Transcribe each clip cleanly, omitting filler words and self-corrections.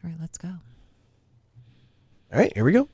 All right, let's go. All right, here we go.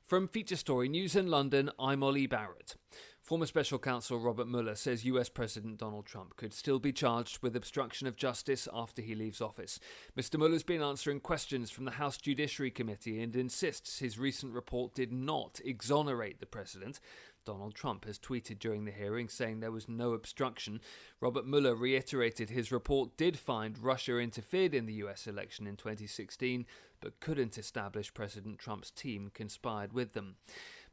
From Feature Story News in London, I'm Ollie Barrett. Former Special Counsel Robert Mueller says US President Donald Trump could still be charged with obstruction of justice after he leaves office. Mr. Mueller's been answering questions from the House Judiciary Committee and insists his recent report did not exonerate the president. Donald Trump has tweeted during the hearing saying there was no obstruction. Robert Mueller reiterated his report did find Russia interfered in the US election in 2016, but couldn't establish President Trump's team conspired with them.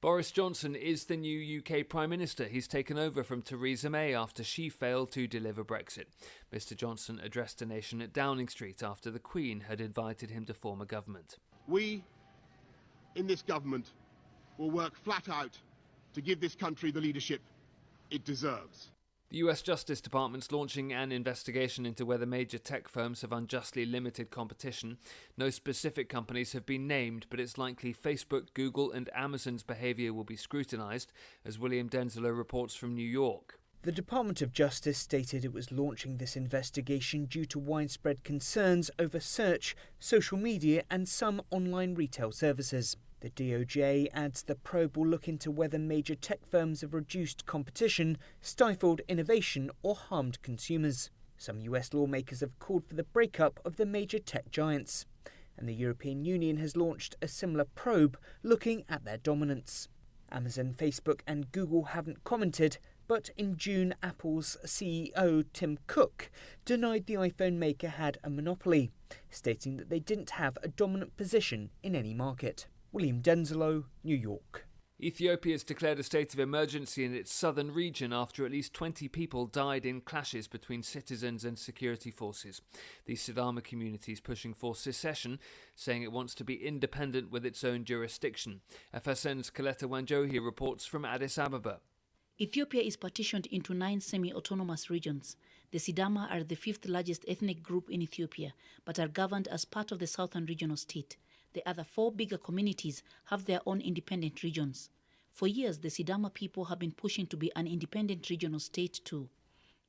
Boris Johnson is the new UK Prime Minister. He's taken over from Theresa May after she failed to deliver Brexit. Mr. Johnson addressed the nation at Downing Street after the Queen had invited him to form a government. We, in this government, will work flat out to give this country the leadership it deserves. The US Justice Department's launching an investigation into whether major tech firms have unjustly limited competition. No specific companies have been named, but it's likely Facebook, Google and Amazon's behaviour will be scrutinised, as William Denzler reports from New York. The Department of Justice stated it was launching this investigation due to widespread concerns over search, social media and some online retail services. The DOJ adds the probe will look into whether major tech firms have reduced competition, stifled innovation or harmed consumers. Some US lawmakers have called for the breakup of the major tech giants, and the European Union has launched a similar probe looking at their dominance. Amazon, Facebook and Google haven't commented, but in June Apple's CEO Tim Cook denied the iPhone maker had a monopoly, stating that they didn't have a dominant position in any market. William Denzler, New York. Ethiopia has declared a state of emergency in its southern region after at least 20 people died in clashes between citizens and security forces. The Sidama community is pushing for secession, saying it wants to be independent with its own jurisdiction. FSN's Coletta Wanjohi reports from Addis Ababa. Ethiopia is partitioned into 9 semi-autonomous regions. The Sidama are the 5th largest ethnic group in Ethiopia, but are governed as part of the southern regional state. The other 4 bigger communities have their own independent regions. For years, the Sidama people have been pushing to be an independent regional state too.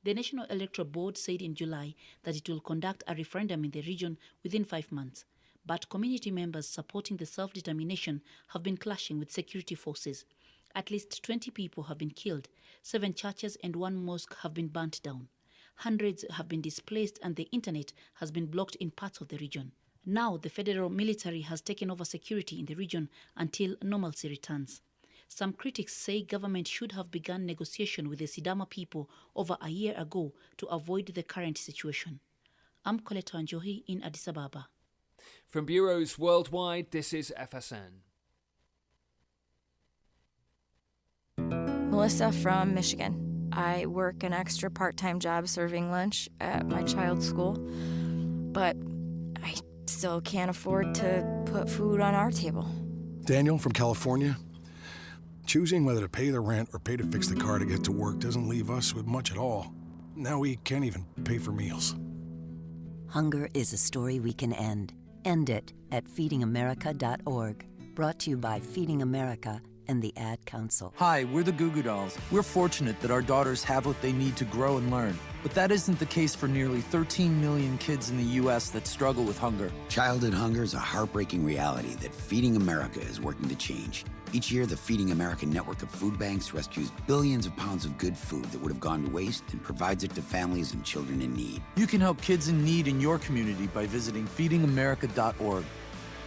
The National Electoral Board said in July that it will conduct a referendum in the region within 5 months. But community members supporting the self-determination have been clashing with security forces. At least 20 people have been killed, 7 churches and 1 mosque have been burnt down. Hundreds have been displaced and the internet has been blocked in parts of the region. Now the federal military has taken over security in the region until normalcy returns. Some critics say government should have begun negotiation with the Sidama people over a year ago to avoid the current situation. I'm Coletta Njohi in Addis Ababa. From bureaus worldwide, this is FSN. Melissa from Michigan. I work an extra part-time job serving lunch at my child's school, but I still can't afford to put food on our table. Daniel from California. Choosing whether to pay the rent or pay to fix the car to get to work doesn't leave us with much at all. Now we can't even pay for meals. Hunger is a story we can end. End it at feedingamerica.org. Brought to you by Feeding America and the Ad Council. Hi, we're the Goo Goo Dolls. We're fortunate that our daughters have what they need to grow and learn. But that isn't the case for nearly 13 million kids in the U.S. that struggle with hunger. Childhood hunger is a heartbreaking reality that Feeding America is working to change. Each year, the Feeding America network of food banks rescues billions of pounds of good food that would have gone to waste and provides it to families and children in need. You can help kids in need in your community by visiting feedingamerica.org.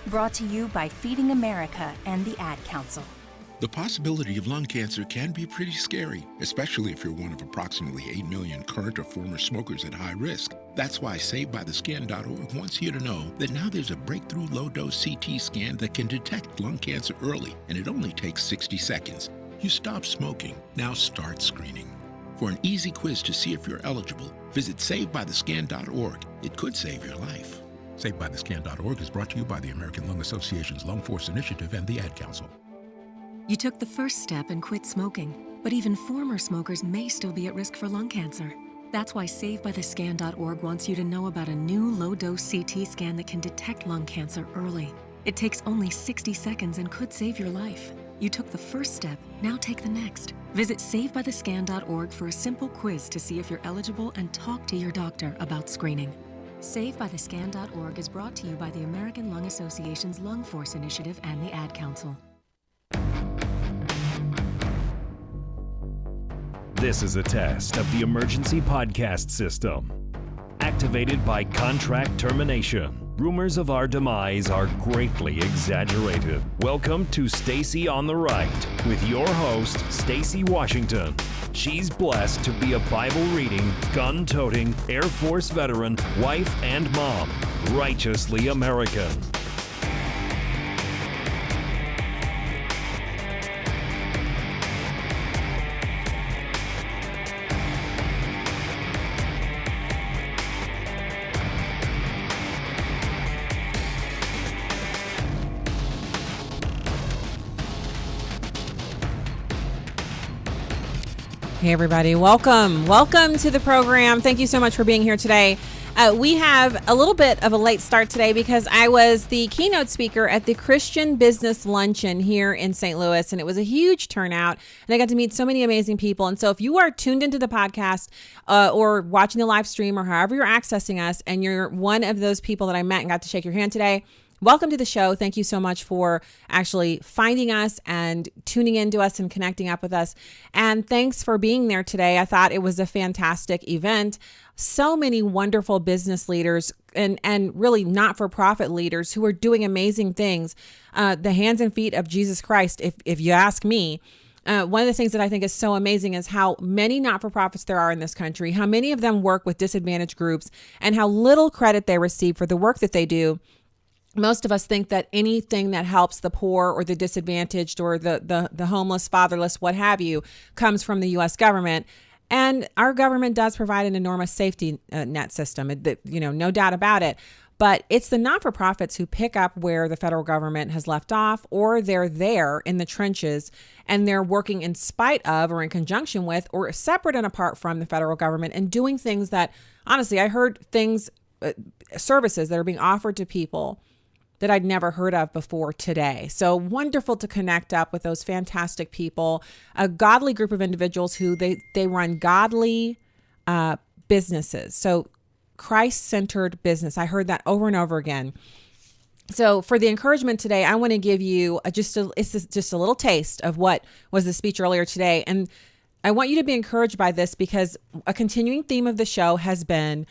Brought to you by Feeding America and the Ad Council. The possibility of lung cancer can be pretty scary, especially if you're one of approximately 8 million current or former smokers at high risk. That's why SaveByTheScan.org wants you to know that now there's a breakthrough low-dose CT scan that can detect lung cancer early, and it only takes 60 seconds. You stop smoking, now start screening. For an easy quiz to see if you're eligible, visit SaveByTheScan.org. It could save your life. SaveByTheScan.org is brought to you by the American Lung Association's Lung Force Initiative and the Ad Council. You took the first step and quit smoking, but even former smokers may still be at risk for lung cancer. That's why SaveByTheScan.org wants you to know about a new low-dose CT scan that can detect lung cancer early. It takes only 60 seconds and could save your life. You took the first step, now take the next. Visit SaveByTheScan.org for a simple quiz to see if you're eligible and talk to your doctor about screening. SaveByTheScan.org is brought to you by the American Lung Association's Lung Force Initiative and the Ad Council. This is a test of the emergency podcast system. Activated by contract termination. Rumors of our demise are greatly exaggerated. Welcome to Stacy on the Right with your host, Stacy Washington. She's blessed to be a Bible-reading, gun-toting, Air Force veteran, wife and mom, righteously American. Hey everybody, welcome to the program. Thank you so much for being here today. We have a little bit of a late start today because I was the keynote speaker at the Christian Business Luncheon here in St. Louis, and it was a huge turnout, and I got to meet so many amazing people. And so if you are tuned into the podcast or watching the live stream or however you're accessing us, and you're one of those people that I met and got to shake your hand today, welcome to the show. Thank you so much for actually finding us and tuning into us and connecting up with us. And thanks for being there today. I thought it was a fantastic event. So many wonderful business leaders and really not-for-profit leaders who are doing amazing things. The hands and feet of Jesus Christ, if you ask me. One of the things that I think is so amazing is how many not-for-profits there are in this country, how many of them work with disadvantaged groups, and how little credit they receive for the work that they do. Most of us think that anything that helps the poor or the disadvantaged or the homeless, fatherless, what have you, comes from the U.S. government. And our government does provide an enormous safety net system, no doubt about it. But it's the not-for-profits who pick up where the federal government has left off, or they're there in the trenches and they're working in spite of or in conjunction with or separate and apart from the federal government and doing things that, honestly, I heard things, services that are being offered to people that I'd never heard of before today. So wonderful to connect up with those fantastic people, a godly group of individuals who they run godly businesses. So Christ-centered business. I heard that over and over again. So for the encouragement today, I want to give you just a little taste of what was the speech earlier today. And I want you to be encouraged by this because a continuing theme of the show has been,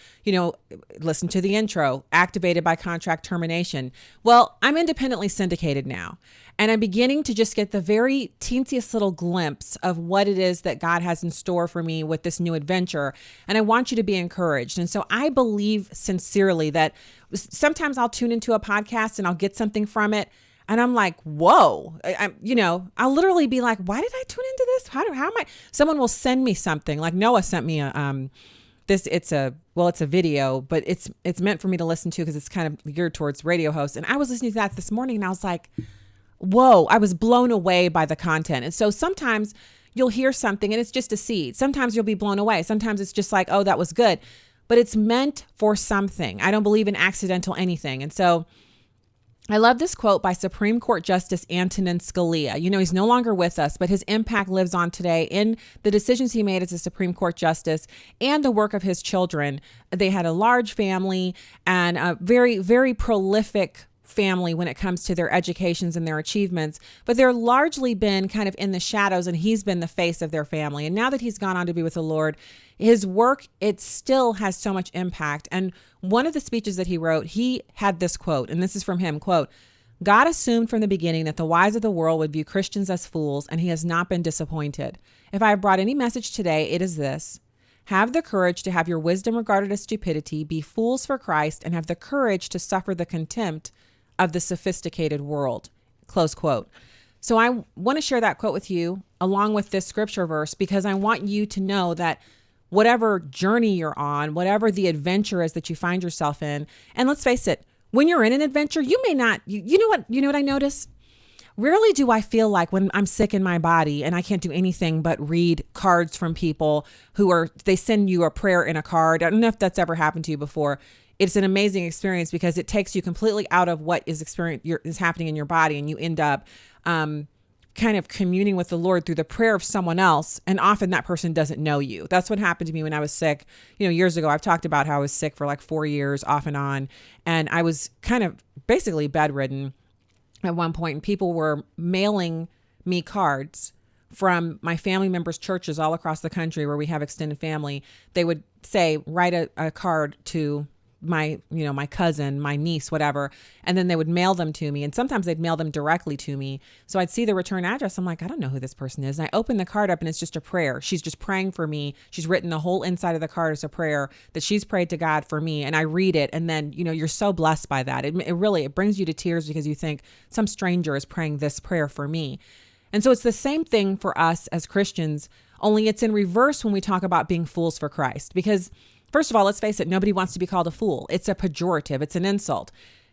listen to the intro, activated by contract termination. Well, I'm independently syndicated now, and I'm beginning to just get the very teensiest little glimpse of what it is that God has in store for me with this new adventure. And I want you to be encouraged. And so I believe sincerely that sometimes I'll tune into a podcast and I'll get something from it. And I'm like, whoa, I'll literally be like, why did I tune into this? How am I? Someone will send me something. Like Noah sent me it's a video, but it's meant for me to listen to because it's kind of geared towards radio hosts. And I was listening to that this morning and I was like, whoa, I was blown away by the content. And so sometimes you'll hear something and it's just a seed. Sometimes you'll be blown away. Sometimes it's just like, oh, that was good, but it's meant for something. I don't believe in accidental anything. And so I love this quote by Supreme Court Justice Antonin Scalia. He's no longer with us, but his impact lives on today in the decisions he made as a Supreme Court Justice and the work of his children. They had a large family and a very, very prolific family when it comes to their educations and their achievements, but they're largely been kind of in the shadows, and he's been the face of their family. And now that he's gone on to be with the Lord, his work, it still has so much impact. And one of the speeches that he wrote, he had this quote, and this is from him, quote, "God assumed from the beginning that the wise of the world would view Christians as fools, and he has not been disappointed. If I have brought any message today, it is this: have the courage to have your wisdom regarded as stupidity, be fools for Christ, and have the courage to suffer the contempt of the sophisticated world." Close quote. So I want to share that quote with you along with this scripture verse, because I want you to know that whatever journey you're on, whatever the adventure is that you find yourself in, and let's face it, when you're in an adventure, you may not, you know what I notice? Rarely do I feel like when I'm sick in my body and I can't do anything but read cards from people they send you a prayer in a card. I don't know if that's ever happened to you before. It's an amazing experience because it takes you completely out of what is happening in your body, and you end up kind of communing with the Lord through the prayer of someone else. And often that person doesn't know you. That's what happened to me when I was sick, years ago. I've talked about how I was sick for like 4 years off and on. And I was kind of basically bedridden at one point, and people were mailing me cards from my family members' churches all across the country where we have extended family. They would say, write a card to my cousin, my niece, whatever. And then they would mail them to me. And sometimes they'd mail them directly to me. So I'd see the return address. I'm like, I don't know who this person is. And I open the card up and it's just a prayer. She's just praying for me. She's written the whole inside of the card as a prayer that she's prayed to God for me. And I read it. And then, you're so blessed by that. It brings you to tears because you think some stranger is praying this prayer for me. And so it's the same thing for us as Christians, only it's in reverse when we talk about being fools for Christ. Because first of all, let's face it, nobody wants to be called a fool. It's a pejorative. It's an insult.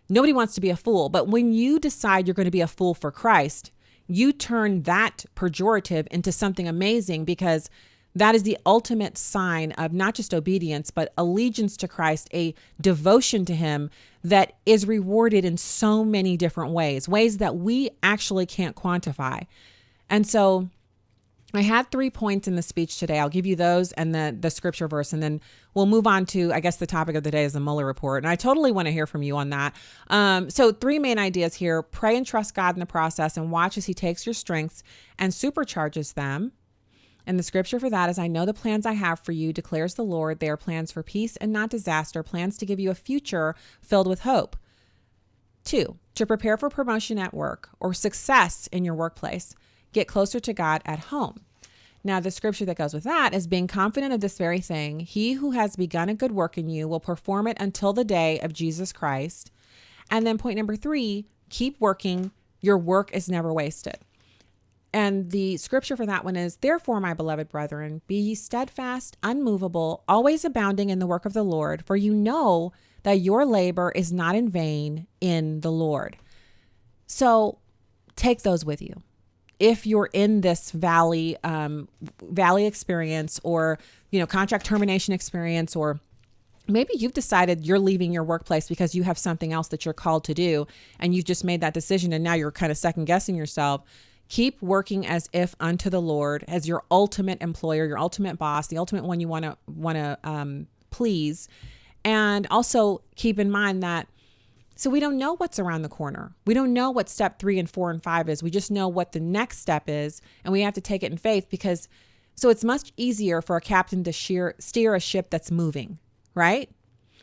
Nobody wants to be a fool. But when you decide you're going to be a fool for Christ, you turn that pejorative into something amazing, because that is the ultimate sign of not just obedience, but allegiance to Christ, a devotion to him that is rewarded in so many different ways that we actually can't quantify. And so I had 3 points in the speech today. I'll give you those and the scripture verse, and then we'll move on to, I guess the topic of the day is the Mueller report. And I totally want to hear from you on that. So 3 main ideas here: pray and trust God in the process, and watch as he takes your strengths and supercharges them. And the scripture for that is, I know the plans I have for you, declares the Lord. They are plans for peace and not disaster, plans to give you a future filled with hope. 2, to prepare for promotion at work or success in your workplace. Get closer to God at home. Now, the scripture that goes with that is, being confident of this very thing, he who has begun a good work in you will perform it until the day of Jesus Christ. And then point number 3, keep working. Your work is never wasted. And the scripture for that one is, therefore, my beloved brethren, be ye steadfast, unmovable, always abounding in the work of the Lord, for you know that your labor is not in vain in the Lord. So take those with you. If you're in this valley experience, or, contract termination experience, or maybe you've decided you're leaving your workplace because you have something else that you're called to do, and you've just made that decision and now you're kind of second guessing yourself, keep working as if unto the Lord, as your ultimate employer, your ultimate boss, the ultimate one you want to please. And also keep in mind that, so we don't know what's around the corner. We don't know what step 3 and 4 and 5 is. We just know what the next step is, and we have to take it in faith, because So it's much easier for a captain to steer a ship that's moving, right?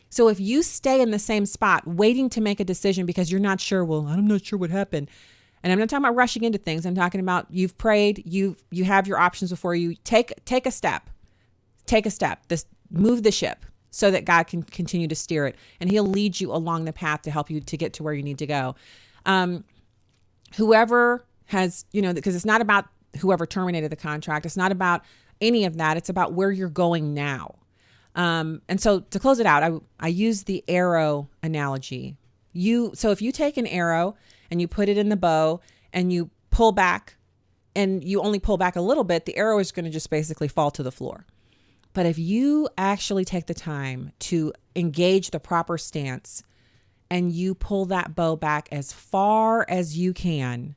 So if you stay in the same spot waiting to make a decision because you're not sure, well, I'm not sure what happened. And I'm not talking about rushing into things. I'm talking about you've prayed, you have your options before you. Take a step. Take a step. Move the ship so that God can continue to steer it. And he'll lead you along the path to help you to get to where you need to go. Whoever has, because it's not about whoever terminated the contract. It's not about any of that. It's about where you're going now. And so to close it out, I use the arrow analogy. So if you take an arrow and you put it in the bow and you pull back and you only pull back a little bit, the arrow is going to just basically fall to the floor. But if you actually take the time to engage the proper stance and you pull that bow back as far as you can,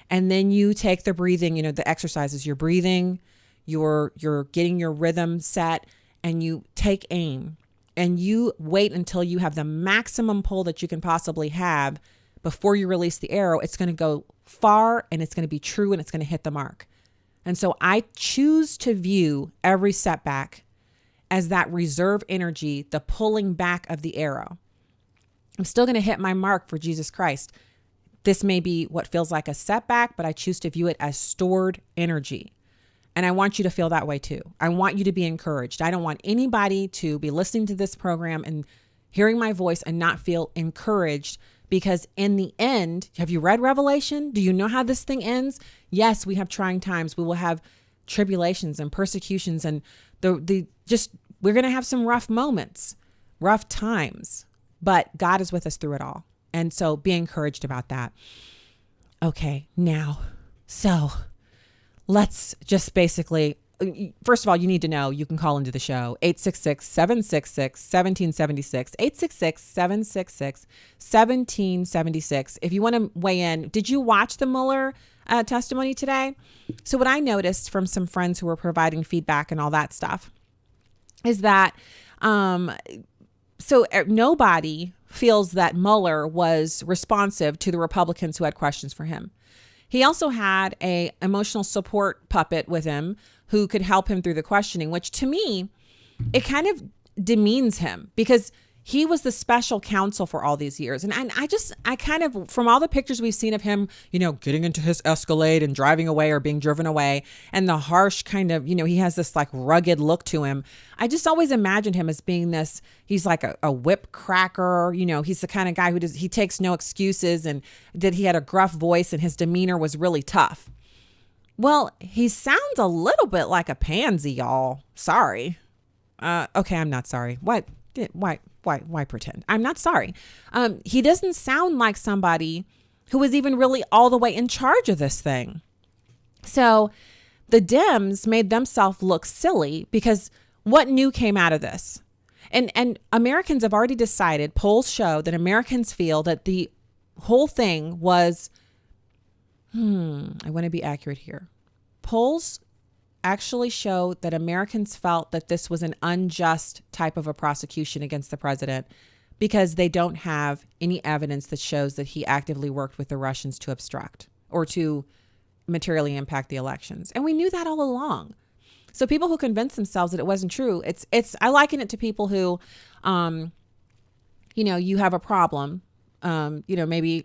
and then you take the breathing, the exercises, you're breathing, you're getting your rhythm set, and you take aim and you wait until you have the maximum pull that you can possibly have before you release the arrow, it's going to go far and it's going to be true and it's going to hit the mark. And so I choose to view every setback as that reserve energy, the pulling back of the arrow. I'm still going to hit my mark for Jesus Christ. This may be what feels like a setback, but I choose to view it as stored energy. And I want you to feel that way too. I want you to be encouraged. I don't want anybody to be listening to this program and hearing my voice and not feel encouraged, because in the end, have you read Revelation? Do you know how this thing ends? Yes, we have trying times. We will have tribulations and persecutions, and we're going to have some rough moments, rough times, but God is with us through it all. And so be encouraged about that. Okay, now, so let's just basically, first of all, you need to know you can call into the show, 866-766-1776, 866-766-1776. If you want to weigh in, did you watch the Mueller testimony today? So what I noticed from some friends who were providing feedback and all that stuff is that nobody feels that Mueller was responsive to the Republicans who had questions for him. He also had a emotional support puppet with him who could help him through the questioning, which to me, it kind of demeans him because he was the special counsel for all these years. And I kind of, from all the pictures we've seen of him, getting into his Escalade and driving away or being driven away, and the harsh kind of, he has this like rugged look to him. I just always imagined him as being this, he's like a whip cracker. He's the kind of guy he takes no excuses, and that he had a gruff voice and his demeanor was really tough. Well, he sounds a little bit like a pansy, y'all. Sorry. Okay, I'm not sorry. What? Why pretend? I'm not sorry. He doesn't sound like somebody who was even really all the way in charge of this thing. So the Dems made themselves look silly because what new came out of this? And Americans have already decided, polls show that Americans feel that the whole thing was, I want to be accurate here. Polls actually show that Americans felt that this was an unjust type of a prosecution against the president because they don't have any evidence that shows that he actively worked with the Russians to obstruct or to materially impact the elections. And we knew that all along. So people who convince themselves that it wasn't true, I liken it to people who, you have a problem. Maybe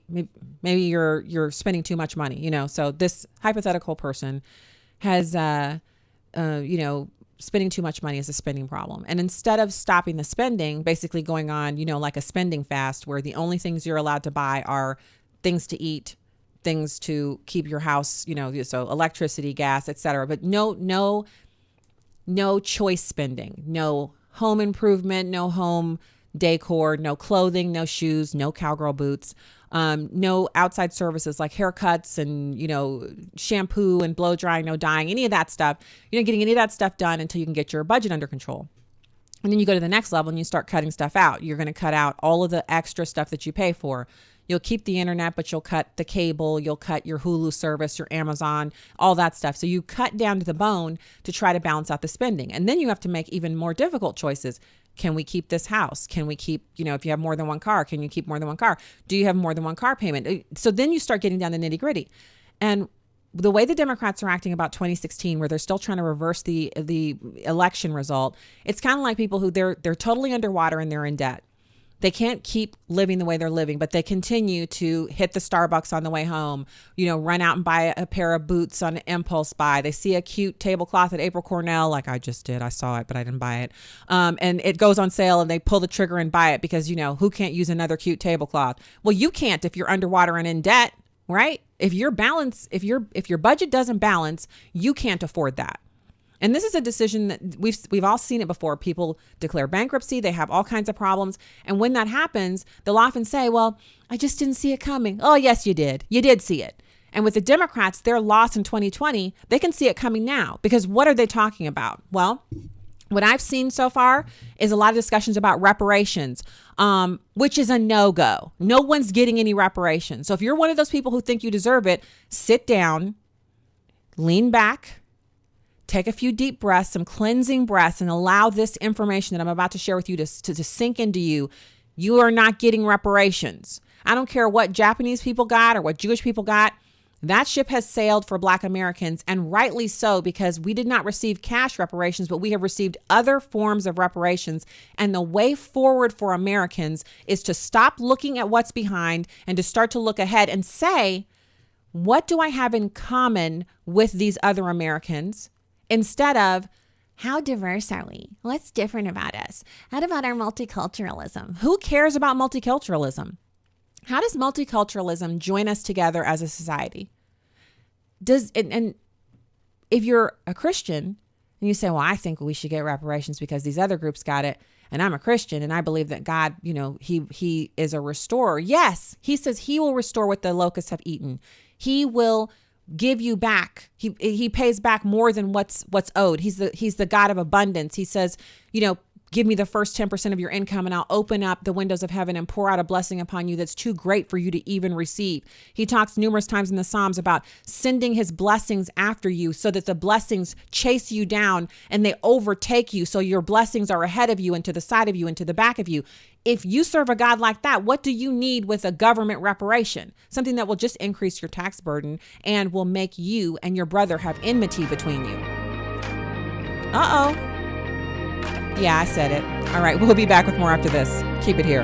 you're spending too much money, so this hypothetical person has, spending too much money is a spending problem. And instead of stopping the spending, basically going on, like a spending fast where the only things you're allowed to buy are things to eat, things to keep your house, so electricity, gas, etc. But no choice spending, no home improvement, no home decor, no clothing, no shoes, no cowgirl boots, no outside services like haircuts and, shampoo and blow drying, no dyeing, any of that stuff. You're not getting any of that stuff done until you can get your budget under control. And then you go to the next level and you start cutting stuff out. You're going to cut out all of the extra stuff that you pay for. You'll keep the internet, but you'll cut the cable, you'll cut your Hulu service, your Amazon, all that stuff. So you cut down to the bone to try to balance out the spending. And then you have to make even more difficult choices. Can we keep this house? Can we keep, if you have more than one car, can you keep more than one car? Do you have more than one car payment? So then you start getting down to nitty gritty. And the way the Democrats are acting about 2016, where they're still trying to reverse the election result, it's kind of like people who they're totally underwater and they're in debt. They can't keep living the way they're living, but they continue to hit the Starbucks on the way home, run out and buy a pair of boots on an impulse buy. They see a cute tablecloth at April Cornell, like I just did. I saw it, but I didn't buy it. And it goes on sale and they pull the trigger and buy it because, who can't use another cute tablecloth? Well, you can't if you're underwater and in debt, right? If your budget doesn't balance, you can't afford that. And this is a decision that we've all seen it before. People declare bankruptcy. They have all kinds of problems. And when that happens, they'll often say, well, I just didn't see it coming. Oh, yes, you did. You did see it. And with the Democrats, their loss in 2020, they can see it coming now because what are they talking about? Well, what I've seen so far is a lot of discussions about reparations, which is a no-go. No one's getting any reparations. So if you're one of those people who think you deserve it, sit down, lean back, take a few deep breaths, some cleansing breaths, and allow this information that I'm about to share with you to sink into you. You are not getting reparations. I don't care what Japanese people got or what Jewish people got. That ship has sailed for Black Americans, and rightly so, because we did not receive cash reparations, but we have received other forms of reparations. And the way forward for Americans is to stop looking at what's behind and to start to look ahead and say, what do I have in common with these other Americans? Instead of, how diverse are we? What's different about us? How about our multiculturalism? Who cares about multiculturalism? How does multiculturalism join us together as a society? And if you're a Christian and you say, well, I think we should get reparations because these other groups got it, and I'm a Christian and I believe that God, he is a restorer. Yes, he says he will restore what the locusts have eaten. He will give you back. He pays back more than what's owed. He's the God of abundance. He says, give me the first 10% of your income and I'll open up the windows of heaven and pour out a blessing upon you that's too great for you to even receive. He talks numerous times in the Psalms about sending his blessings after you so that the blessings chase you down and they overtake you. So your blessings are ahead of you and to the side of you and to the back of you. If you serve a God like that, what do you need with a government reparation? Something that will just increase your tax burden and will make you and your brother have enmity between you. Uh-oh. Yeah, I said it. All right, we'll be back with more after this. Keep it here.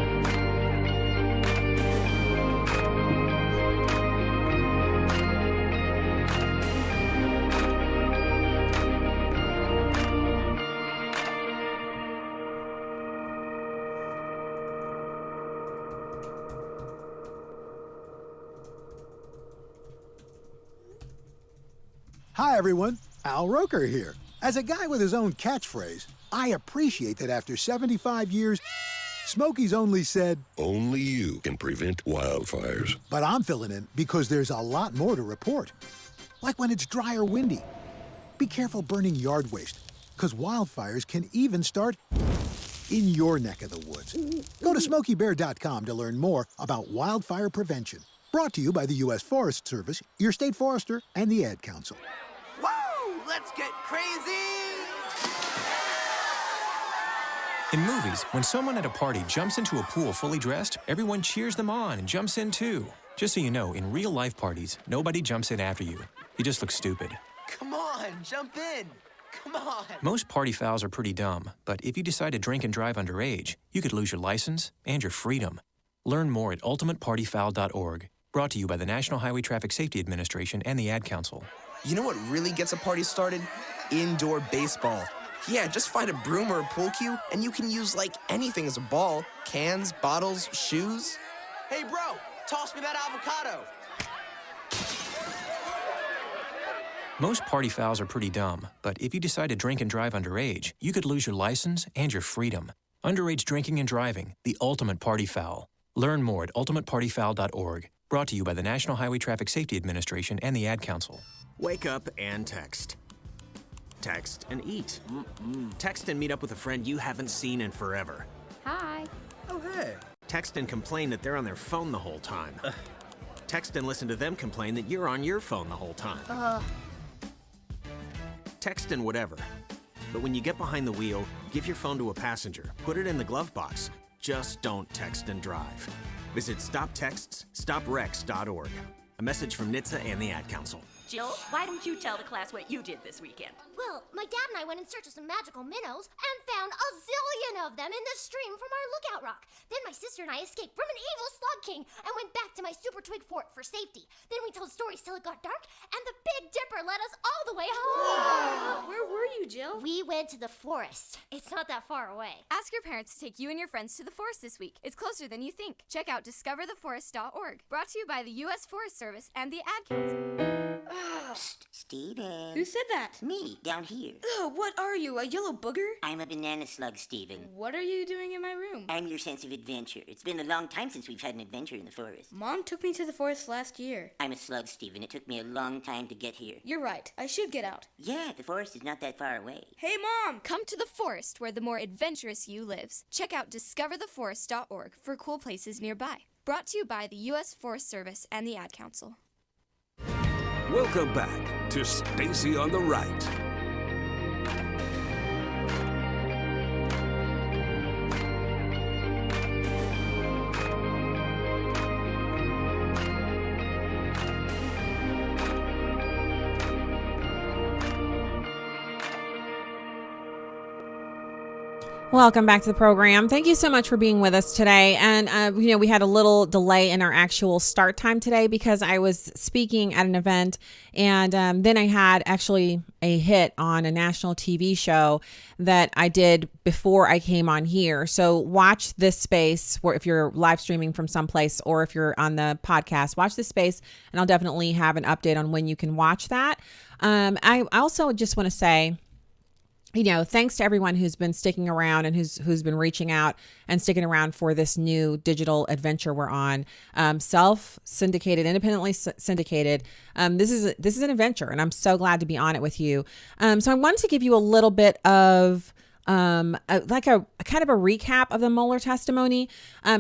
Hi, everyone. Al Roker here. As a guy with his own catchphrase, I appreciate that after 75 years, Smokey's only said, Only you can prevent wildfires. But I'm filling in because there's a lot more to report. Like when it's dry or windy. Be careful burning yard waste, because wildfires can even start in your neck of the woods. Go to SmokeyBear.com to learn more about wildfire prevention. Brought to you by the U.S. Forest Service, your state forester, and the Ad Council. Woo! Let's get crazy! In movies, when someone at a party jumps into a pool fully dressed, everyone cheers them on and jumps in too. Just so you know, in real-life parties, nobody jumps in after you. You just look stupid. Come on, jump in! Come on! Most party fouls are pretty dumb, but if you decide to drink and drive underage, you could lose your license and your freedom. Learn more at ultimatepartyfoul.org. Brought to you by the National Highway Traffic Safety Administration and the Ad Council. You know what really gets a party started? Indoor baseball. Yeah, just find a broom or a pool cue, and you can use, like, anything as a ball. Cans, bottles, shoes. Hey, bro, toss me that avocado. Most party fouls are pretty dumb, but if you decide to drink and drive underage, you could lose your license and your freedom. Underage drinking and driving, the ultimate party foul. Learn more at ultimatepartyfoul.org. Brought to you by the National Highway Traffic Safety Administration and the Ad Council. Wake up and text. Text and eat. Text and meet up with a friend you haven't seen in forever. Hi. Oh, hey. Text and complain that they're on their phone the whole time. Text and listen to them complain that you're on your phone the whole time. Text and whatever. But when you get behind the wheel, give your phone to a passenger. Put it in the glove box. Just don't text and drive. Visit StopTextsStopWrecks.org. A message from NHTSA and the Ad Council. Jill, why don't you tell the class what you did this weekend? Well, my dad and I went in search of some magical minnows and found a zillion of them in the stream from our lookout rock. Then my sister and I escaped from an evil slug king and went back to my super twig fort for safety. Then we told stories till it got dark, and the Big Dipper led us all the way home. Where were you, Jill? We went to the forest. It's not that far away. Ask your parents to take you and your friends to the forest this week. It's closer than you think. Check out discovertheforest.org. Brought to you by the U.S. Forest Service and the Ad Council. Steven. Who said that? Me, down here. Ugh, what are you, a yellow booger? I'm a banana slug, Steven. What are you doing in my room? I'm your sense of adventure. It's been a long time since we've had an adventure in the forest. Mom took me to the forest last year. I'm a slug, Steven. It took me a long time to get here. You're right. I should get out. Yeah, the forest is not that far away. Hey, Mom! Come to the forest where the more adventurous you lives. Check out discovertheforest.org for cool places nearby. Brought to you by the U.S. Forest Service and the Ad Council. Welcome back to Stacy on the Right. Welcome back to the program. Thank you so much for being with us today. And, we had a little delay in our actual start time today because I was speaking at an event, and then I had actually a hit on a national TV show that I did before I came on here. So watch this space, where if you're live streaming from someplace or if you're on the podcast, watch this space, and I'll definitely have an update on when you can watch that. I also just want to say, thanks to everyone who's been sticking around and who's been reaching out and sticking around for this new digital adventure we're on. Self-syndicated, independently syndicated. This is an adventure, and I'm so glad to be on it with you. So I wanted to give you a little bit of a kind of a recap of the Mueller testimony.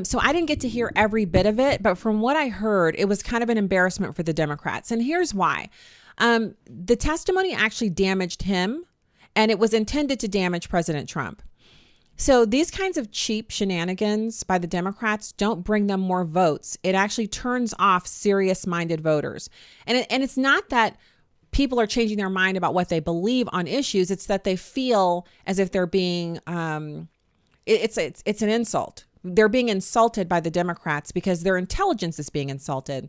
So I didn't get to hear every bit of it, but from what I heard, it was kind of an embarrassment for the Democrats, and here's why. The testimony actually damaged him, and it was intended to damage President Trump. So these kinds of cheap shenanigans by the Democrats don't bring them more votes. It actually turns off serious-minded voters. And it's not that people are changing their mind about what they believe on issues. It's that they feel as if they're being, it's an insult. They're being insulted by the Democrats because their intelligence is being insulted.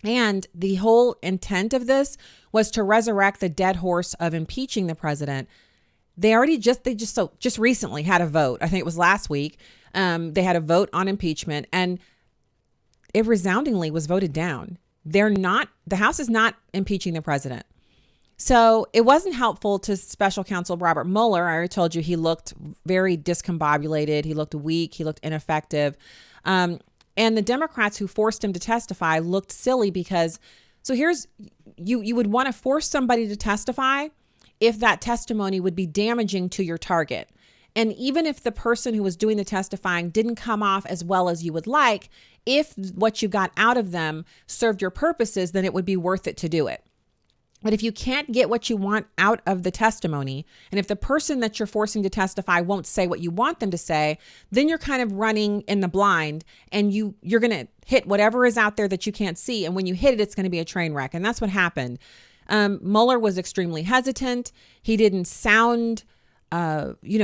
And the whole intent of this was to resurrect the dead horse of impeaching the president. They just recently had a vote. I think it was last week. They had a vote on impeachment, and it resoundingly was voted down. The House is not impeaching the president. So it wasn't helpful to Special Counsel Robert Mueller. I already told you he looked very discombobulated. He looked weak. He looked ineffective. And the Democrats who forced him to testify looked silly because, so here's, you would want to force somebody to testify if that testimony would be damaging to your target. And even if the person who was doing the testifying didn't come off as well as you would like, if what you got out of them served your purposes, then it would be worth it to do it. But if you can't get what you want out of the testimony, and if the person that you're forcing to testify won't say what you want them to say, then you're kind of running in the blind, and you're going to hit whatever is out there that you can't see. And when you hit it, it's going to be a train wreck. And that's what happened. Mueller was extremely hesitant. He didn't sound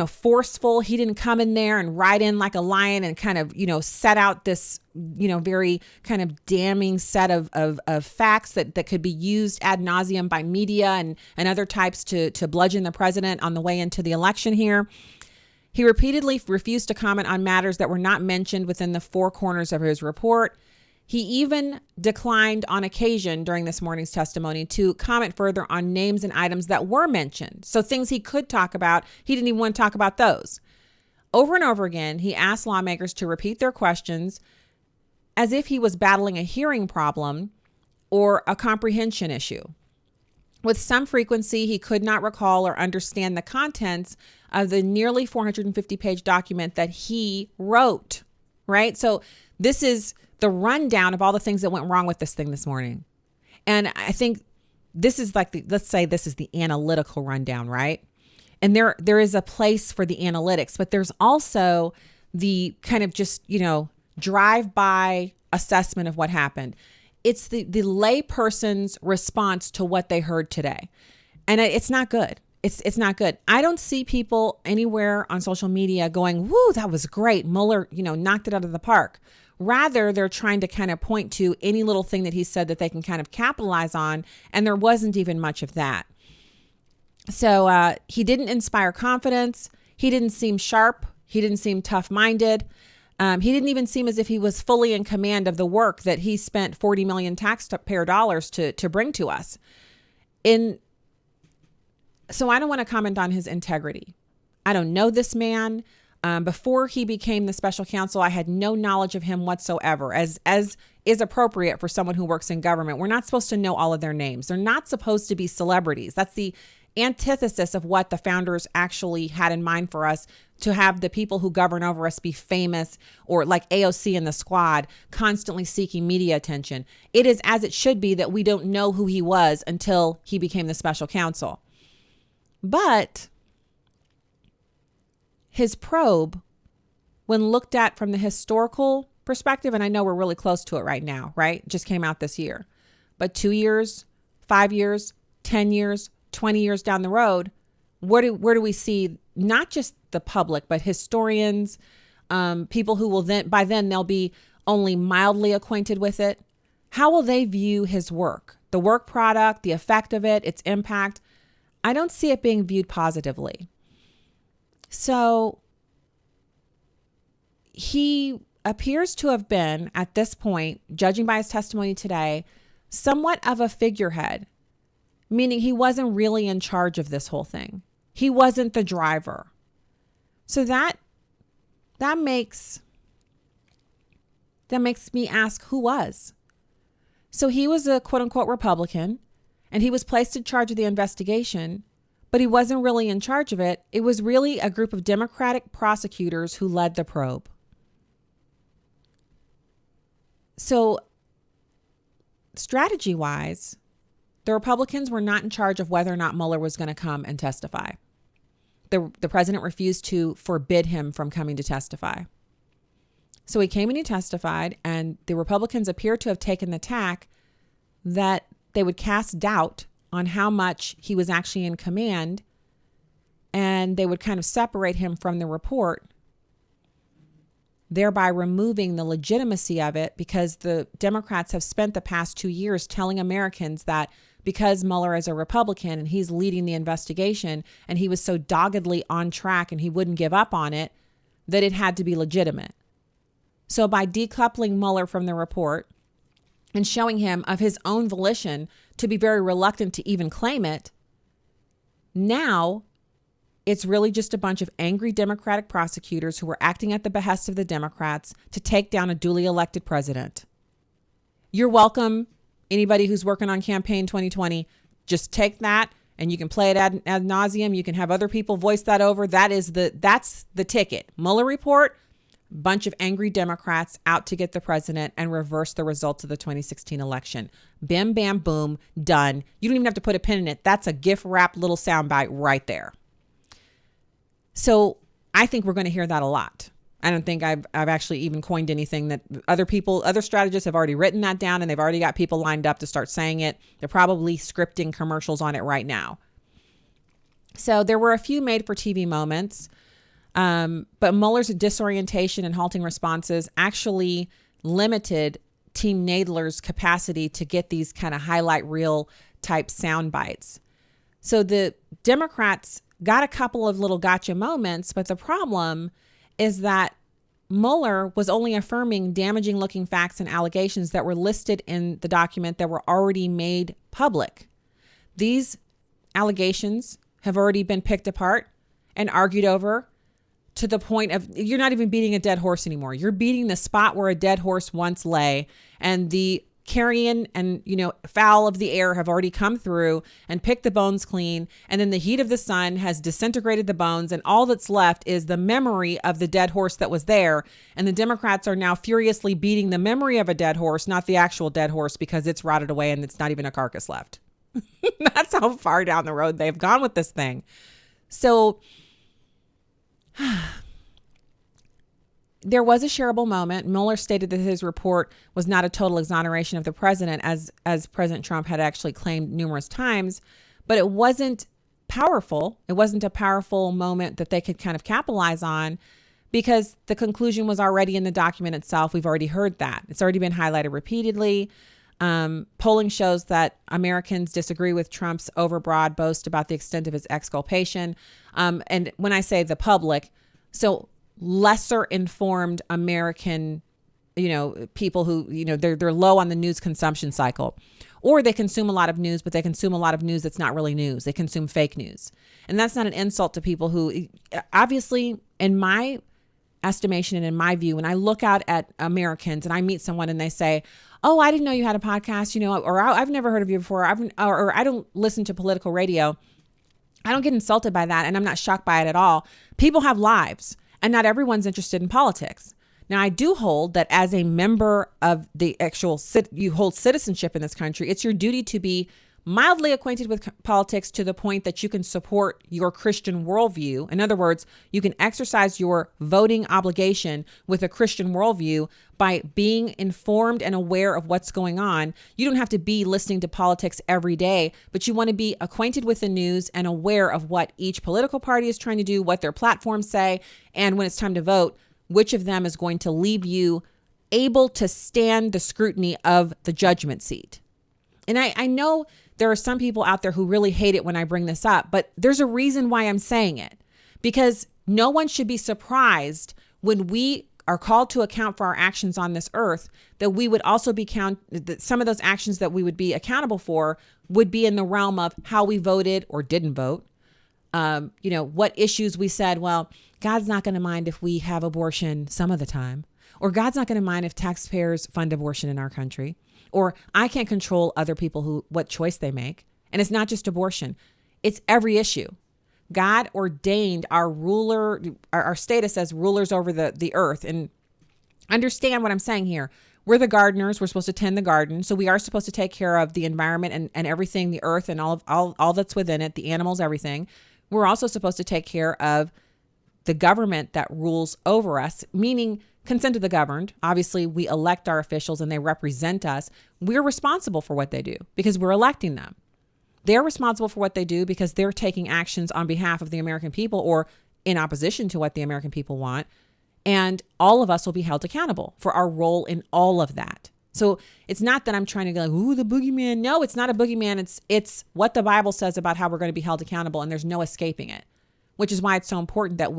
forceful. He didn't come in there and ride in like a lion and kind of, set out this, very kind of damning set of facts that could be used ad nauseum by media and other types to bludgeon the president on the way into the election here. He repeatedly refused to comment on matters that were not mentioned within the four corners of his report. He even declined on occasion during this morning's testimony to comment further on names and items that were mentioned. So things he could talk about, he didn't even want to talk about those. Over and over again, he asked lawmakers to repeat their questions as if he was battling a hearing problem or a comprehension issue. With some frequency, he could not recall or understand the contents of the nearly 450-page document that he wrote, right? So this is the rundown of all the things that went wrong with this thing this morning. And I think this is like let's say this is the analytical rundown, right? And there is a place for the analytics, but there's also the kind of just, drive-by assessment of what happened. it's the layperson's response to what they heard today. And it's not good. It's not good. I don't see people anywhere on social media going, woo, that was great. Mueller, knocked it out of the park. Rather, they're trying to kind of point to any little thing that he said that they can kind of capitalize on. And there wasn't even much of that. So he didn't inspire confidence. He didn't seem sharp. He didn't seem tough-minded. He didn't even seem as if he was fully in command of the work that he spent 40 million taxpayer dollars to bring to us. So I don't want to comment on his integrity. I don't know this man. Before he became the special counsel, I had no knowledge of him whatsoever, as is appropriate for someone who works in government. We're not supposed to know all of their names. They're not supposed to be celebrities. That's the antithesis of what the founders actually had in mind for us, to have the people who govern over us be famous, or like AOC and the squad constantly seeking media attention. It is as it should be that we don't know who he was until he became the special counsel. But his probe, when looked at from the historical perspective, and I know we're really close to it right now, right? Just came out this year. But 2 years, 5 years, 10 years, 20 years down the road, where do we see not just the public, but historians, people who will by then they'll be only mildly acquainted with it. How will they view his work, the work product, the effect of it, its impact? I don't see it being viewed positively. So he appears to have been, at this point, judging by his testimony today, somewhat of a figurehead, meaning he wasn't really in charge of this whole thing. He wasn't the driver. So that makes me ask, who was? So he was a quote unquote Republican, and he was placed in charge of the investigation, but he wasn't really in charge of it. It was really a group of Democratic prosecutors who led the probe. So strategy-wise, the Republicans were not in charge of whether or not Mueller was going to come and testify. The president refused to forbid him from coming to testify. So he came and he testified, and the Republicans appear to have taken the tack that they would cast doubt on how much he was actually in command, and they would kind of separate him from the report, thereby removing the legitimacy of it, because the Democrats have spent the past 2 years telling Americans that because Mueller is a Republican and he's leading the investigation and he was so doggedly on track and he wouldn't give up on it, that it had to be legitimate. So by decoupling Mueller from the report and showing him of his own volition to be very reluctant to even claim it, now it's really just a bunch of angry Democratic prosecutors who were acting at the behest of the Democrats to take down a duly elected president. You're welcome, anybody who's working on campaign 2020, just take that and you can play it ad nauseum. You can have other people voice that over. That's the ticket. Mueller report, bunch of angry Democrats out to get the president and reverse the results of the 2016 election. Bim, bam, boom, done. You don't even have to put a pin in it. That's a gift wrapped little soundbite right there. So I think we're going to hear that a lot. I don't think I've actually even coined anything. That other strategists have already written that down, and they've already got people lined up to start saying it. They're probably scripting commercials on it right now. So there were a few made for TV moments, but Mueller's disorientation and halting responses actually limited Team Nadler's capacity to get these kind of highlight reel type sound bites. So the Democrats got a couple of little gotcha moments, but the problem is that Mueller was only affirming damaging looking facts and allegations that were listed in the document that were already made public. These allegations have already been picked apart and argued over to the point of you're not even beating a dead horse anymore. You're beating the spot where a dead horse once lay, and the carrion and, fowl of the air have already come through and picked the bones clean. And then the heat of the sun has disintegrated the bones. And all that's left is the memory of the dead horse that was there. And the Democrats are now furiously beating the memory of a dead horse, not the actual dead horse, because it's rotted away and it's not even a carcass left. That's how far down the road they've gone with this thing. So there was a shareable moment. Mueller stated that his report was not a total exoneration of the president, as President Trump had actually claimed numerous times, but it wasn't powerful. It wasn't a powerful moment that they could kind of capitalize on because the conclusion was already in the document itself. We've already heard that. It's already been highlighted repeatedly. Polling shows that Americans disagree with Trump's overbroad boast about the extent of his exculpation. And when I say the public, so lesser informed American, people who, they're low on the news consumption cycle, or they consume a lot of news, but they consume a lot of news that's not really news. They consume fake news. And that's not an insult to people who, obviously, in my estimation and in my view, when I look out at Americans and I meet someone and they say, oh, I didn't know you had a podcast, or I've never heard of you before, or I don't listen to political radio. I don't get insulted by that, and I'm not shocked by it at all. People have lives, and not everyone's interested in politics. Now, I do hold that as a member of the you hold citizenship in this country, it's your duty to be mildly acquainted with politics to the point that you can support your Christian worldview. In other words, you can exercise your voting obligation with a Christian worldview by being informed and aware of what's going on. You don't have to be listening to politics every day, but you want to be acquainted with the news and aware of what each political party is trying to do, what their platforms say, and when it's time to vote, which of them is going to leave you able to stand the scrutiny of the judgment seat. And I know there are some people out there who really hate it when I bring this up, but there's a reason why I'm saying it, because no one should be surprised when we are called to account for our actions on this earth, that we would also be that some of those actions that we would be accountable for would be in the realm of how we voted or didn't vote. What issues we said, well, God's not going to mind if we have abortion some of the time, or God's not going to mind if taxpayers fund abortion in our country, or I can't control other people what choice they make. And it's not just abortion. It's every issue. God ordained our status as rulers over the earth. And understand what I'm saying here. We're the gardeners. We're supposed to tend the garden. So we are supposed to take care of the environment and everything, the earth and all that's within it, the animals, everything. We're also supposed to take care of the government that rules over us, meaning consent of the governed. Obviously, we elect our officials and they represent us. We're responsible for what they do because we're electing them. They're responsible for what they do because they're taking actions on behalf of the American people or in opposition to what the American people want. And all of us will be held accountable for our role in all of that. So it's not that I'm trying to go, ooh, the boogeyman. No, it's not a boogeyman. It's what the Bible says about how we're going to be held accountable, and there's no escaping it, which is why it's so important that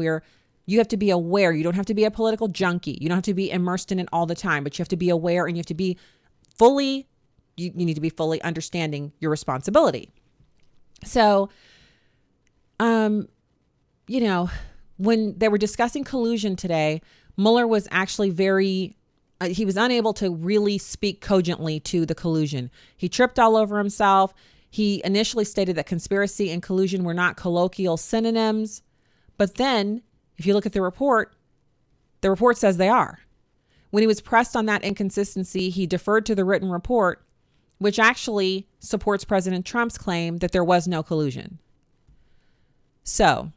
you have to be aware. You don't have to be a political junkie. You don't have to be immersed in it all the time, but you have to be aware and you have to be you need to be fully understanding your responsibility. So, when they were discussing collusion today, Mueller was actually he was unable to really speak cogently to the collusion. He tripped all over himself. He initially stated that conspiracy and collusion were not colloquial synonyms. But then, if you look at the report says they are. When he was pressed on that inconsistency, he deferred to the written report, which actually supports President Trump's claim that there was no collusion. So,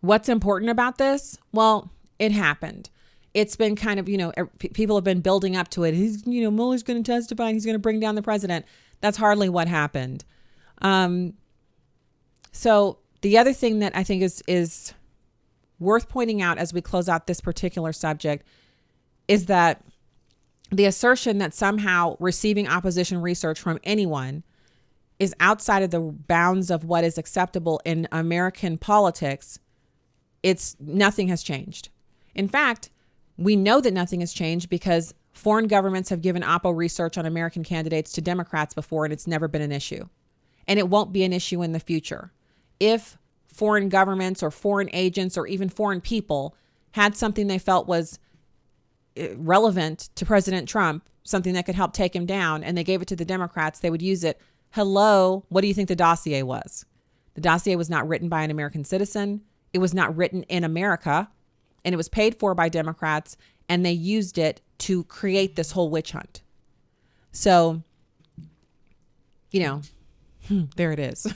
what's important about this? Well, it happened. It's been kind of, people have been building up to it. Mueller's going to testify and he's going to bring down the president. That's hardly what happened. So the other thing that I think is worth pointing out as we close out this particular subject is that the assertion that somehow receiving opposition research from anyone is outside of the bounds of what is acceptable in American politics, nothing has changed. In fact, we know that nothing has changed because foreign governments have given Oppo research on American candidates to Democrats before, and it's never been an issue. And it won't be an issue in the future. If foreign governments or foreign agents or even foreign people had something they felt was relevant to President Trump, something that could help take him down, and they gave it to the Democrats, they would use it. Hello, what do you think the dossier was? The dossier was not written by an American citizen. It was not written in America. And it was paid for by Democrats, and they used it to create this whole witch hunt. So, there it is.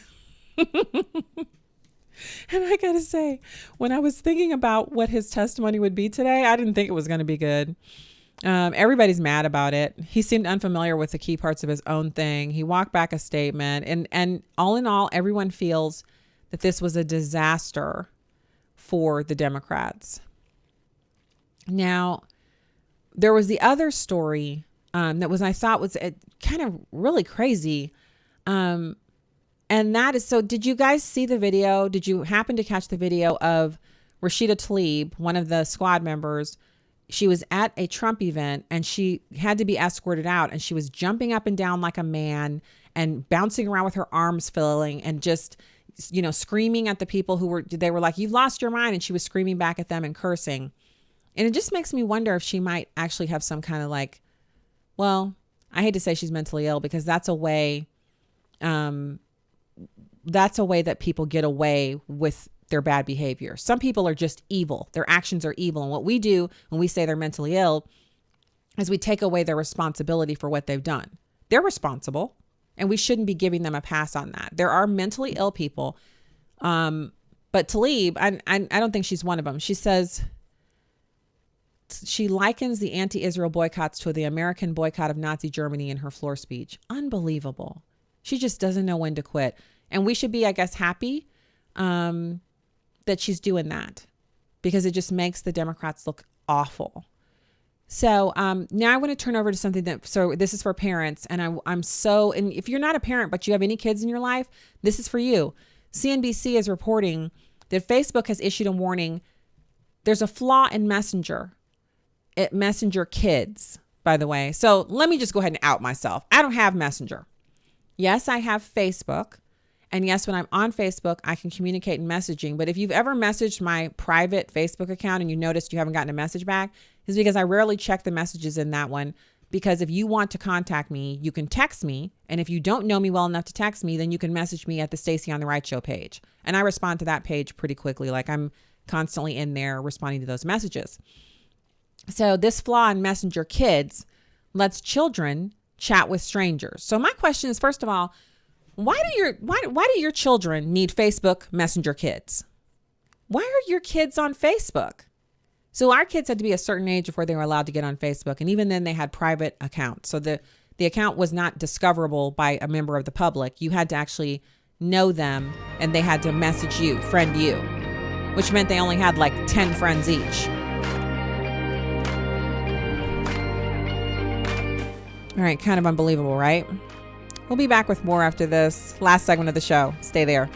And I gotta say, when I was thinking about what his testimony would be today, I didn't think it was going to be good. Everybody's mad about it. He seemed unfamiliar with the key parts of his own thing. He walked back a statement, and all in all, everyone feels that this was a disaster for the Democrats. Now, there was the other story that was, I thought was kind of really crazy. And that is, so did you guys see the video? Did you happen to catch the video of Rashida Tlaib, one of the squad members? She was at a Trump event and she had to be escorted out, and she was jumping up and down like a man and bouncing around with her arms flailing and just, you know, screaming at the people they were like, "You've lost your mind." And she was screaming back at them and cursing. And it just makes me wonder if she might actually have some kind of like, well, I hate to say she's mentally ill, because that's a way that people get away with their bad behavior. Some people are just evil. Their actions are evil. And what we do when we say they're mentally ill is we take away their responsibility for what they've done. They're responsible, and we shouldn't be giving them a pass on that. There are mentally ill people. But Tlaib, I don't think she's one of them. She says she likens the anti-Israel boycotts to the American boycott of Nazi Germany in her floor speech. Unbelievable. She just doesn't know when to quit. And we should be, I guess, happy that she's doing that, because it just makes the Democrats look awful. So now I want to turn over to something so this is for parents. And and if you're not a parent, but you have any kids in your life, this is for you. CNBC is reporting that Facebook has issued a warning. There's a flaw in Messenger Kids, by the way. So let me just go ahead and out myself. I don't have Messenger. Yes, I have Facebook. And yes, when I'm on Facebook, I can communicate in messaging. But if you've ever messaged my private Facebook account and you noticed you haven't gotten a message back, it's because I rarely check the messages in that one. Because if you want to contact me, you can text me. And if you don't know me well enough to text me, then you can message me at the Stacy on the Right Show page. And I respond to that page pretty quickly. Like, I'm constantly in there responding to those messages. So this flaw in Messenger Kids lets children chat with strangers. So my question is, first of all, why do your children need Facebook Messenger Kids? Why are your kids on Facebook? So our kids had to be a certain age before they were allowed to get on Facebook. And even then they had private accounts. So the account was not discoverable by a member of the public. You had to actually know them, and they had to message you, friend you, which meant they only had like 10 friends each. All right, kind of unbelievable, right? We'll be back with more after this last segment of the show. Stay there.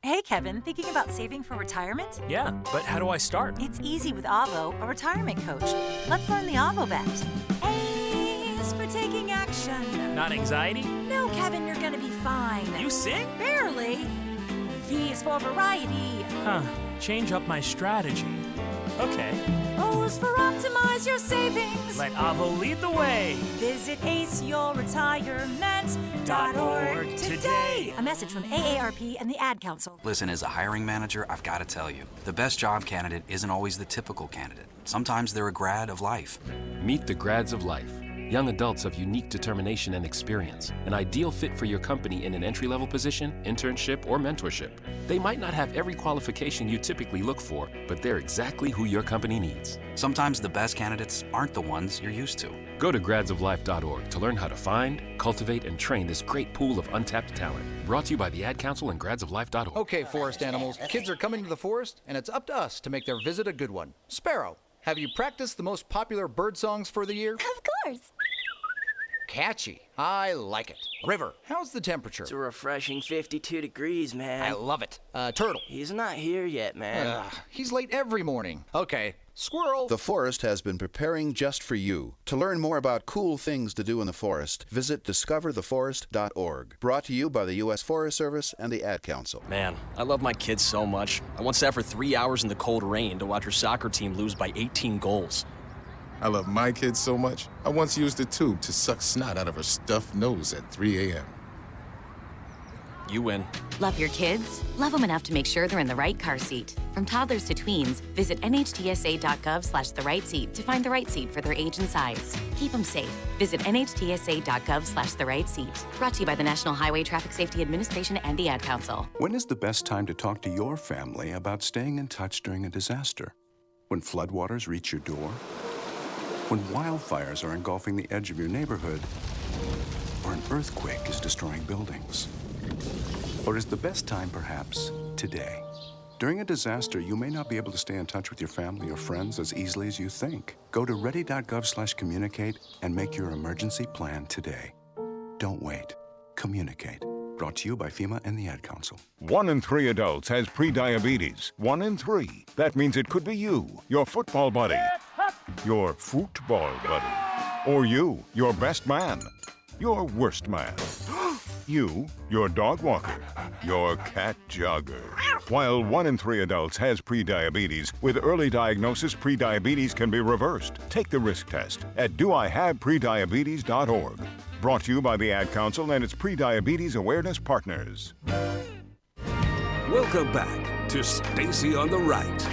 Hey, Kevin, thinking about saving for retirement? Yeah, but how do I start? It's easy with Avo, a retirement coach. Let's learn the Avo bet. A's for taking action. Not anxiety? No, Kevin, you're gonna be fine. You sing? Barely. V is for variety. Huh, change up my strategy. Okay. O is for optimize your savings. Let Avo lead the way. Visit aceyourretirement.org today. A message from AARP and the Ad Council. Listen, as a hiring manager, I've got to tell you, the best job candidate isn't always the typical candidate. Sometimes they're a grad of life. Meet the grads of life. Young adults of unique determination and experience, an ideal fit for your company in an entry-level position, internship, or mentorship. They might not have every qualification you typically look for, but they're exactly who your company needs. Sometimes the best candidates aren't the ones you're used to. Go to gradsoflife.org to learn how to find, cultivate, and train this great pool of untapped talent. Brought to you by the Ad Council and gradsoflife.org. Okay, forest animals, kids are coming to the forest, and it's up to us to make their visit a good one. Sparrow, have you practiced the most popular bird songs for the year? Of course. Catchy. I like it. River, how's the temperature? It's a refreshing 52 degrees, man. I love it. Turtle. He's not here yet, man. He's late every morning. Okay. Squirrel. The forest has been preparing just for you. To learn more about cool things to do in the forest, visit discovertheforest.org. Brought to you by the U.S. Forest Service and the Ad Council. Man, I love my kids so much. I once sat for 3 hours in the cold rain to watch our soccer team lose by 18 goals. I love my kids so much, I once used a tube to suck snot out of her stuffed nose at 3 a.m. You win. Love your kids? Love them enough to make sure they're in the right car seat. From toddlers to tweens, visit nhtsa.gov/the-right-seat to find the right seat for their age and size. Keep them safe. Visit nhtsa.gov/the-right-seat. Brought to you by the National Highway Traffic Safety Administration and the Ad Council. When is the best time to talk to your family about staying in touch during a disaster? When floodwaters reach your door? When wildfires are engulfing the edge of your neighborhood? Or an earthquake is destroying buildings? Or is the best time perhaps today? During a disaster, you may not be able to stay in touch with your family or friends as easily as you think. Go to ready.gov/communicate and make your emergency plan today. Don't wait. Communicate. Brought to you by FEMA and the Ad Council. 1 in 3 adults has prediabetes. 1 in 3. That means it could be you, your football buddy, your football buddy, or you, your best man, your worst man. You, your dog walker, your cat jogger. While 1 in 3 adults has prediabetes, with early diagnosis, prediabetes can be reversed. Take the risk test at doihaveprediabetes.org. Brought to you by the Ad Council and its prediabetes awareness partners. Welcome back to Stacy on the Right.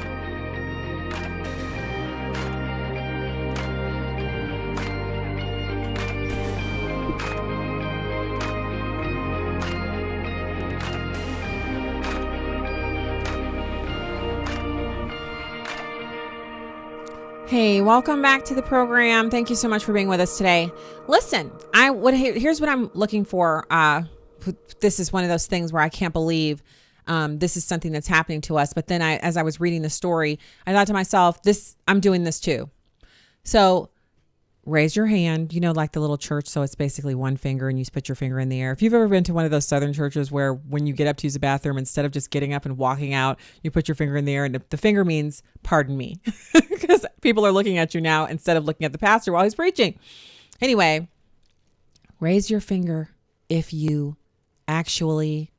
Hey, welcome back to the program. Thank you so much for being with us today. Listen, here's what I'm looking for. This is one of those things where I can't believe this is something that's happening to us. But then as I was reading the story, I thought to myself, I'm doing this too. So raise your hand, like the little church. So it's basically one finger and you put your finger in the air. If you've ever been to one of those Southern churches where when you get up to use the bathroom, instead of just getting up and walking out, you put your finger in the air, and the finger means pardon me, because people are looking at you now instead of looking at the pastor while he's preaching. Anyway, raise your finger if you actually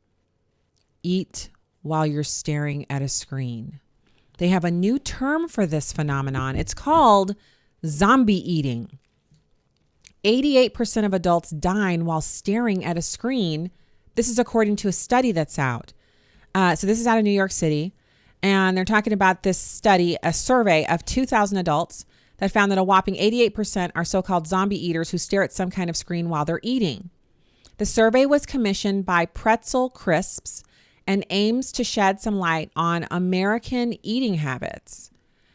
eat while you're staring at a screen. They have a new term for this phenomenon. It's called zombie eating. 88% of adults dine while staring at a screen. This is according to a study that's out. So this is out of New York City. And they're talking about this study, a survey of 2,000 adults that found that a whopping 88% are so-called zombie eaters who stare at some kind of screen while they're eating. The survey was commissioned by Pretzel Crisps and aims to shed some light on American eating habits.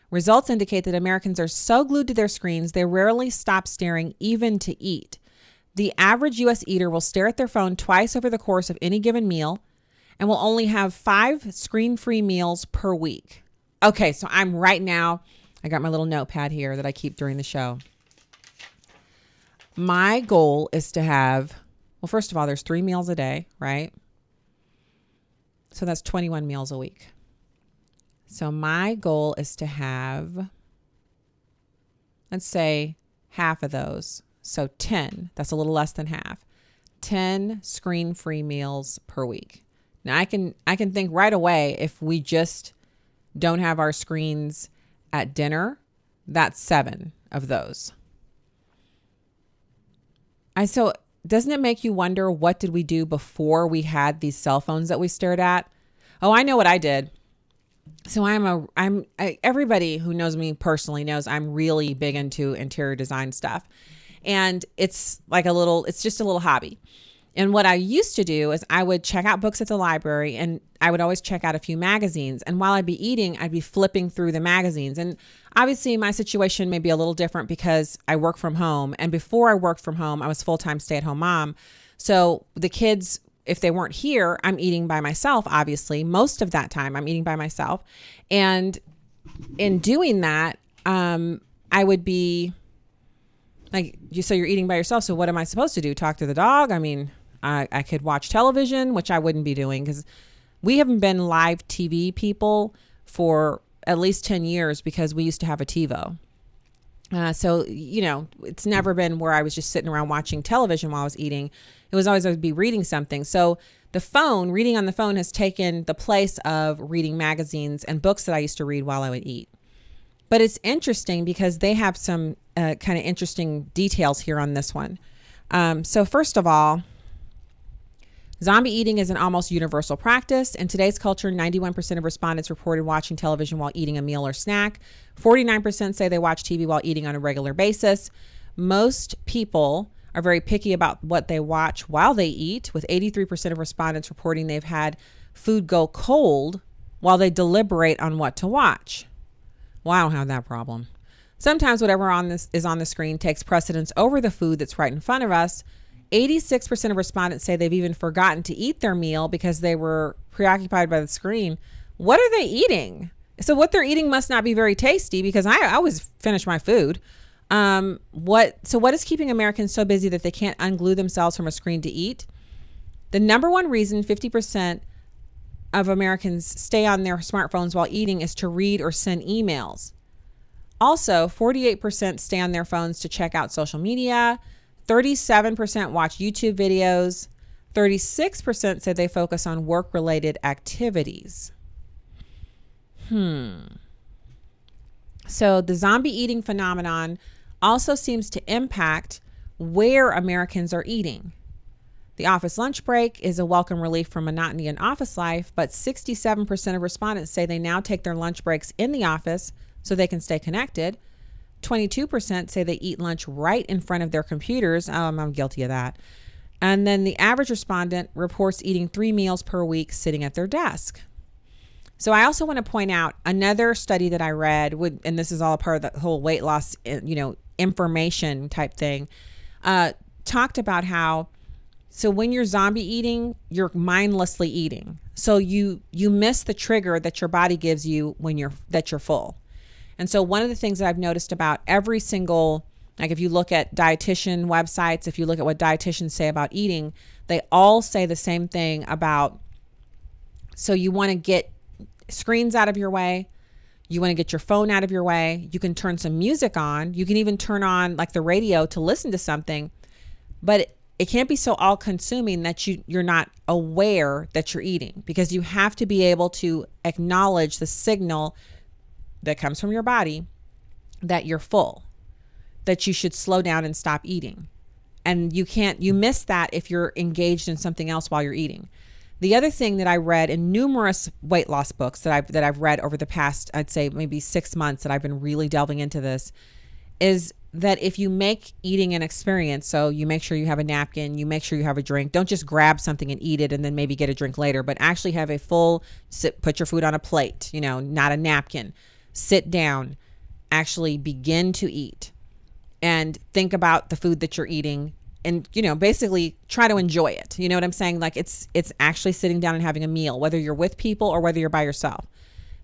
Results indicate that Americans are so glued to their screens, they rarely stop staring even to eat. The average U.S. eater will stare at their phone twice over the course of any given meal and will only have 5 screen-free meals per week. Okay, so I got my little notepad here that I keep during the show. My goal is to have, first of all, there's 3 meals a day, right? So that's 21 meals a week. So my goal is to have, let's say, half of those. So 10, that's a little less than half. 10 screen-free meals per week. Now I can think right away, if we just don't have our screens at dinner, that's 7 of those. So doesn't it make you wonder, what did we do before we had these cell phones that we stared at? Oh, I know what I did. So everybody who knows me personally knows I'm really big into interior design stuff. And it's just a little hobby. And what I used to do is I would check out books at the library, and I would always check out a few magazines. And while I'd be eating, I'd be flipping through the magazines. And obviously my situation may be a little different because I work from home. And before I worked from home, I was full-time stay-at-home mom. So the kids, if they weren't here, I'm eating by myself, obviously. Most of that time I'm eating by myself. And in doing that, I would be like, so you're eating by yourself. So what am I supposed to do? Talk to the dog? I mean, I could watch television, which I wouldn't be doing because we haven't been live TV people for at least 10 years because we used to have a TiVo. So, it's never been where I was just sitting around watching television while I was eating. It was always I would be reading something. So reading on the phone has taken the place of reading magazines and books that I used to read while I would eat. But it's interesting because they have some kind of interesting details here on this one. So first of all, Zombie eating is an almost universal practice. In today's culture, 91% of respondents reported watching television while eating a meal or snack. 49% say they watch TV while eating on a regular basis. Most people are very picky about what they watch while they eat, with 83% of respondents reporting they've had food go cold while they deliberate on what to watch. Well, I don't have that problem. Sometimes whatever is on the screen takes precedence over the food that's right in front of us. 86% of respondents say they've even forgotten to eat their meal because they were preoccupied by the screen. What are they eating? So what they're eating must not be very tasty, because I always finish my food. What is keeping Americans so busy that they can't unglue themselves from a screen to eat? The number one reason 50% of Americans stay on their smartphones while eating is to read or send emails. Also, 48% stay on their phones to check out social media. 37% watch YouTube videos. 36% say they focus on work-related activities. So the zombie eating phenomenon also seems to impact where Americans are eating. The office lunch break is a welcome relief from monotony in office life, but 67% of respondents say they now take their lunch breaks in the office so they can stay connected. 22% say they eat lunch right in front of their computers. I'm guilty of that. And then the average respondent reports eating 3 meals per week sitting at their desk. So I also want to point out another study that I read, and this is all a part of the whole weight loss, information type thing, talked about how, so when you're zombie eating, you're mindlessly eating. So you miss the trigger that your body gives you when you're full. And so one of the things that I've noticed about every single, like if you look at dietitian websites, if you look at what dietitians say about eating, they all say the same thing about, so you want to get screens out of your way. You want to get your phone out of your way. You can turn some music on. You can even turn on like the radio to listen to something, but it can't be so all consuming that you're not aware that you're eating, because you have to be able to acknowledge the signal that comes from your body that you're full, that you should slow down and stop eating. And you miss that if you're engaged in something else while you're eating. The other thing that I read in numerous weight loss books that I've read over the past, I'd say maybe 6 months that I've been really delving into this, is that if you make eating an experience, so you make sure you have a napkin, you make sure you have a drink, don't just grab something and eat it and then maybe get a drink later, but actually have a full put your food on a plate, not a napkin. Sit down, actually begin to eat, and think about the food that you're eating, and basically try to enjoy it. You know what I'm saying? Like it's actually sitting down and having a meal, whether you're with people or whether you're by yourself.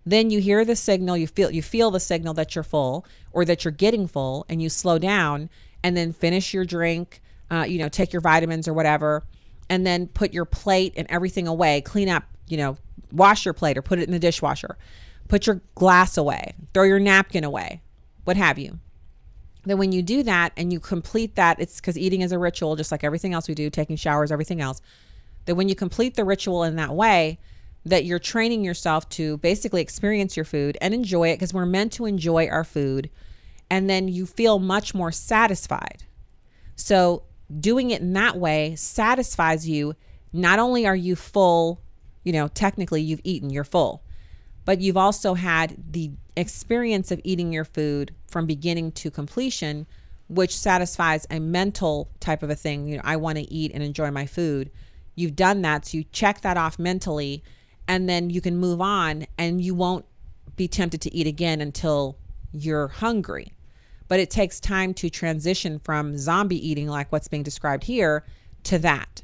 Then you hear the signal, you feel the signal that you're full or that you're getting full, and you slow down and then finish your drink, take your vitamins or whatever, and then put your plate and everything away, clean up, wash your plate or put it in the dishwasher. Put your glass away, throw your napkin away, what have you. Then when you do that and you complete that, it's because eating is a ritual, just like everything else we do, taking showers, everything else. That when you complete the ritual in that way, that you're training yourself to basically experience your food and enjoy it, because we're meant to enjoy our food. And then you feel much more satisfied. So doing it in that way satisfies you. Not only are you full, technically you've eaten, you're full, but you've also had the experience of eating your food from beginning to completion, which satisfies a mental type of a thing. I want to eat and enjoy my food. You've done that, so you check that off mentally, and then you can move on, and you won't be tempted to eat again until you're hungry. But it takes time to transition from zombie eating, like what's being described here, to that.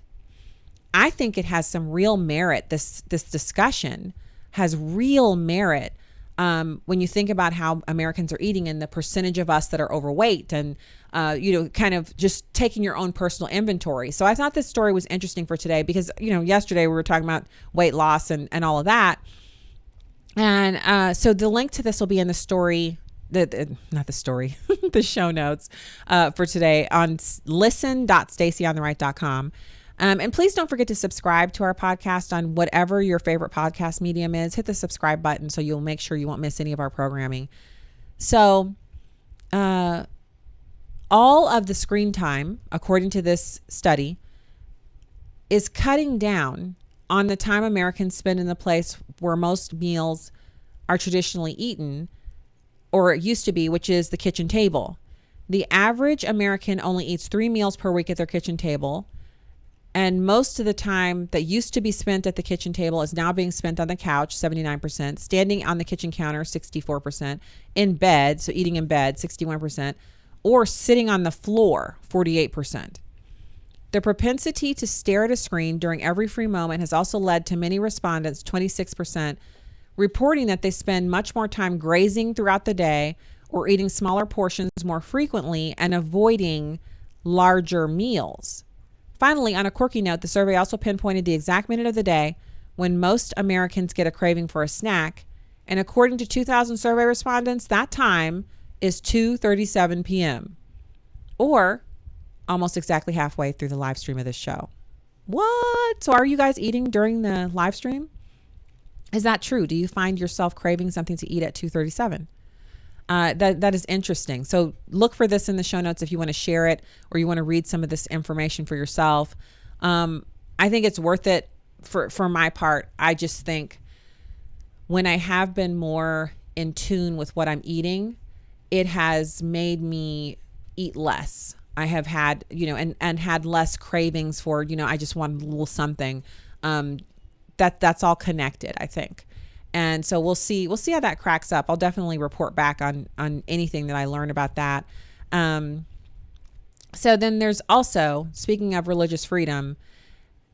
I think it has some real merit. This discussion has real merit when you think about how Americans are eating and the percentage of us that are overweight, and kind of just taking your own personal inventory. So I thought this story was interesting for today because yesterday we were talking about weight loss and all of that, and so the link to this will be in the story, the show notes for today on listen.stacyontheright.com. And please don't forget to subscribe to our podcast on whatever your favorite podcast medium is. Hit the subscribe button so you'll make sure you won't miss any of our programming. So all of the screen time, according to this study, is cutting down on the time Americans spend in the place where most meals are traditionally eaten, or it used to be, which is the kitchen table. The average American only eats 3 meals per week at their kitchen table. And most of the time that used to be spent at the kitchen table is now being spent on the couch, 79%, standing on the kitchen counter, 64%, in bed, so eating in bed, 61%, or sitting on the floor, 48%. The propensity to stare at a screen during every free moment has also led to many respondents, 26%, reporting that they spend much more time grazing throughout the day or eating smaller portions more frequently and avoiding larger meals. Finally, on a quirky note, the survey also pinpointed the exact minute of the day when most Americans get a craving for a snack. And according to 2,000 survey respondents, that time is 2:37 p.m. or almost exactly halfway through the live stream of this show. What? So are you guys eating during the live stream? Is that true? Do you find yourself craving something to eat at 2:37? That is interesting. So look for this in the show notes if you want to share it or you want to read some of this information for yourself. I think it's worth it for my part. I just think when I have been more in tune with what I'm eating, it has made me eat less. I have had, and had less cravings for, I just want a little something. That's all connected, I think. And so we'll see how that cracks up. I'll definitely report back on anything that I learn about that. So then there's also, speaking of religious freedom,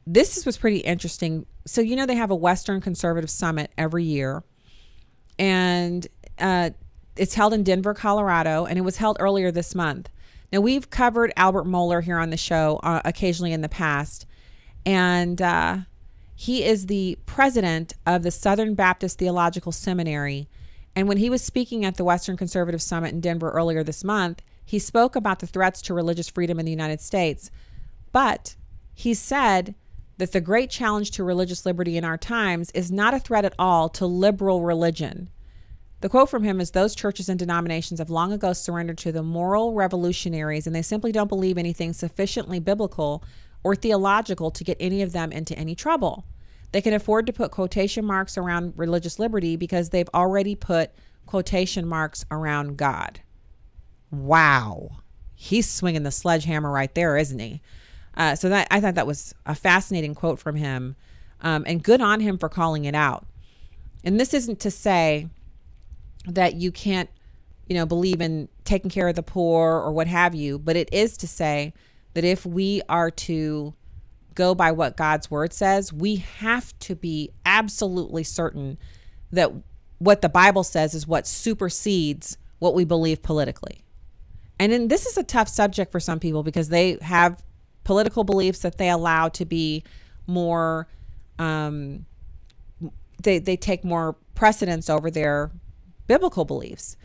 this was pretty interesting. So, they have a Western Conservative Summit every year, and it's held in Denver, Colorado, and it was held earlier this month. Now, we've covered Albert Mohler here on the show occasionally in the past, and he is the president of the Southern Baptist Theological Seminary. And when he was speaking at the Western Conservative Summit in Denver earlier this month, he spoke about the threats to religious freedom in the United States. But he said that the great challenge to religious liberty in our times is not a threat at all to liberal religion. The quote from him is, "Those churches and denominations have long ago surrendered to the moral revolutionaries, and they simply don't believe anything sufficiently biblical or theological to get any of them into any trouble. They can afford to put quotation marks around religious liberty because they've already put quotation marks around God." Wow. He's swinging the sledgehammer right there, isn't he? So that I thought that was a fascinating quote from him, and good on him for calling it out. And this isn't to say that you can't, believe in taking care of the poor or what have you, but it is to say that if we are to go by what God's word says, we have to be absolutely certain that what the Bible says is what supersedes what we believe politically. And then this is a tough subject for some people because they have political beliefs that they allow to be more, they take more precedence over their biblical beliefs.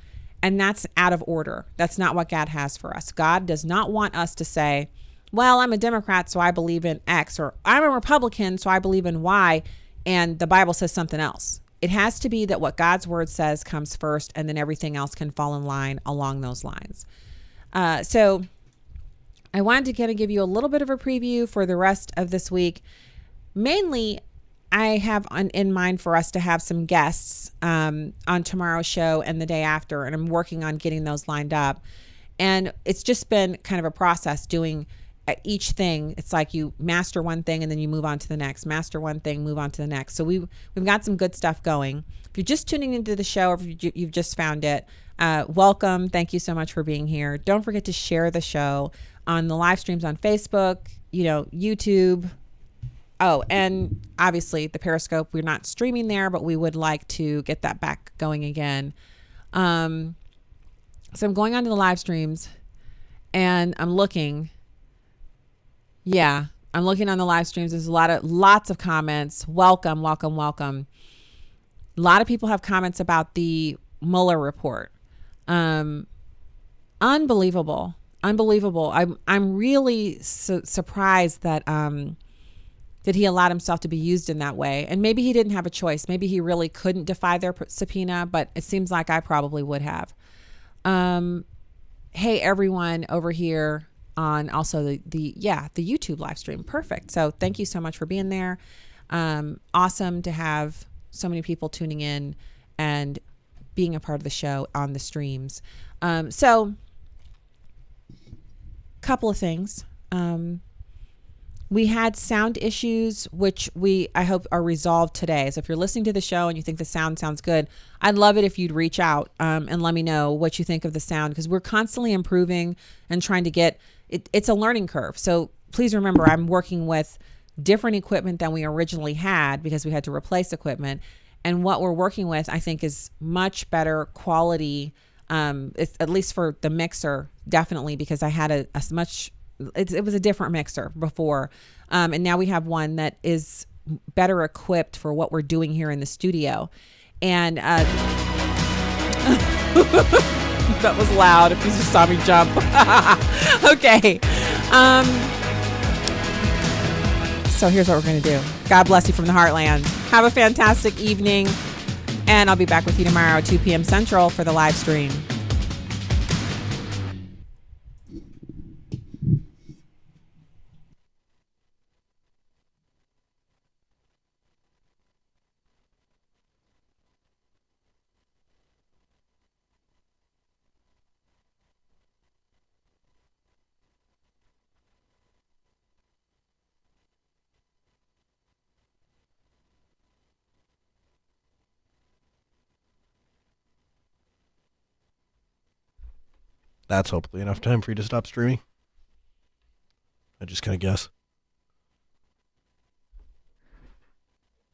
And that's out of order. That's not what God has for us. God does not want us to say, well, I'm a Democrat, so I believe in X, or I'm a Republican, so I believe in Y, and the Bible says something else. It has to be that what God's word says comes first, and then everything else can fall in line along those lines. So I wanted to kind of give you a little bit of a preview for the rest of this week. Mainly, I have in mind for us to have some guests on tomorrow's show and the day after, and I'm working on getting those lined up. And it's just been kind of a process doing each thing. It's like you master one thing and then you move on to the next, master one thing, move on to the next. So we've got some good stuff going. If you're just tuning into the show, or if you've just found it, welcome. Thank you so much for being here. Don't forget to share the show on the live streams on Facebook, YouTube. Oh, and obviously the Periscope, we're not streaming there, but we would like to get that back going again. So I'm going onto the live streams and I'm looking. Yeah, I'm looking on the live streams. There's lots of comments. Welcome, welcome, welcome. A lot of people have comments about the Mueller report. Unbelievable. I'm really surprised that he allowed himself to be used in that way. And maybe he didn't have a choice. Maybe he really couldn't defy their subpoena, but it seems like I probably would have. Hey, everyone over here on also the YouTube live stream. Perfect. So thank you so much for being there. Awesome to have so many people tuning in and being a part of the show on the streams. So couple of things. We had sound issues, which I hope are resolved today. So if you're listening to the show and you think the sound sounds good, I'd love it if you'd reach out and let me know what you think of the sound, because we're constantly improving and trying to get it. It's a learning curve. So please remember, I'm working with different equipment than we originally had because we had to replace equipment. And what we're working with, I think, is much better quality, it's, at least for the mixer, definitely, because I had it was a different mixer before. And now we have one that is better equipped for what we're doing here in the studio. And that was loud if you just saw me jump. Okay. So here's what we're going to do. God bless you from the heartland. Have a fantastic evening. And I'll be back with you tomorrow at 2 p.m. Central for the live stream. That's hopefully enough time for you to stop streaming. I just kind of guess.